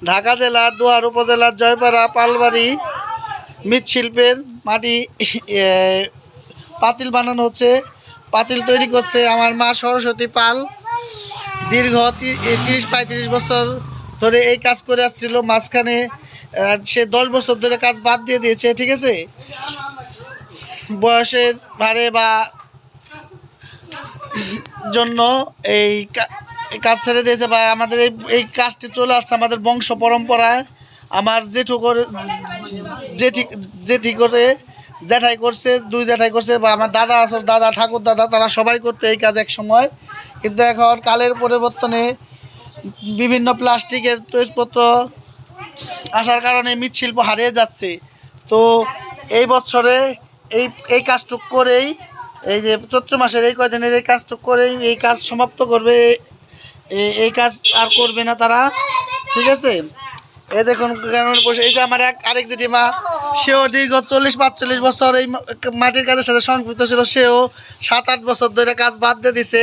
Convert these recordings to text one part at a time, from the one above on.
ঢাকা জেলার দোহার উপজেলার জয়পাড়া পালবাড়ি মৃৎশিল্পের মাটি পাতিল বানানো হচ্ছে। পাতিল তৈরি করছে আমার মা সরস্বতী পাল। দীর্ঘ ৩০-৩৫ বছর ধরে এই কাজ করে আসছিল। মাঝখানে সে 10 বছর ধরে কাজ বাদ দিয়ে দিয়েছে, ঠিক আছে। বয়সের ভারে বা জন্য এই কাজ ছেড়ে দিয়েছে বা আমাদের এই কাজটি চলে আসছে আমাদের বংশ পরম্পরায়। আমার জেঠি করে জ্যাঠাই করছে, 2 জ্যাঠাই করছে, বা আমার দাদা আসল দাদা ঠাকুর দাদা তারা সবাই করতো এই কাজ এক সময়। কিন্তু এখন কালের পরিবর্তনে বিভিন্ন প্লাস্টিকের তৈজপত্র আসার কারণে মৃৎশিল্প হারিয়ে যাচ্ছে। তো এই বছরে এই কাজটুক করেই, এই যে চৈত্র মাসের এই কয়দিনের এই কাজটুক করেই এই কাজ সমাপ্ত করবে। এই কাজ আর করবে না তারা, ঠিক আছে। এই দেখুন বসে, এই যে আমার আরেক জেঠিমা, সেও দীর্ঘ 40-45 বছর এই মাটির কাজের সাথে সম্পৃক্ত ছিল। সেও 7-8 বছর ধরে কাজ বাদ দিয়ে দিছে,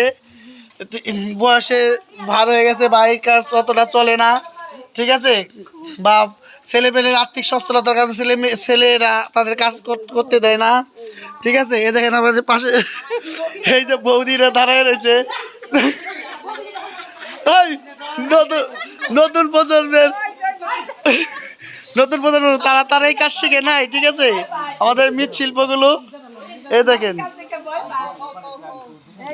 বয়সে ভার হয়ে গেছে বা এই কাজ অতটা চলে না, ঠিক আছে। বা ছেলেমেয়ের আর্থিক সচ্ছলতার কারণে ছেলেরা তাদের কাজ করতে দেয় না, ঠিক আছে। এ দেখেন আমার যে পাশে এই যে বৌদিরা দাঁড়ায় রয়েছে, নতুন প্রজন্মের তারা এই কাজ শিখে নাই, ঠিক আছে। আমাদের মৃৎশিল্পগুলো এই দেখেন,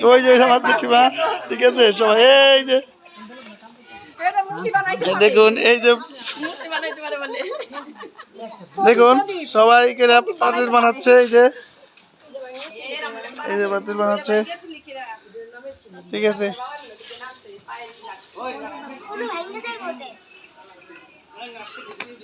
ওই যে আমার জেঠিমা, ঠিক আছে। সবাই এই যে দেখুন, এই যে দেখুন সবাইকে পাতিল বানাচ্ছে, এই যে পাতিল বানাচ্ছে, ঠিক আছে।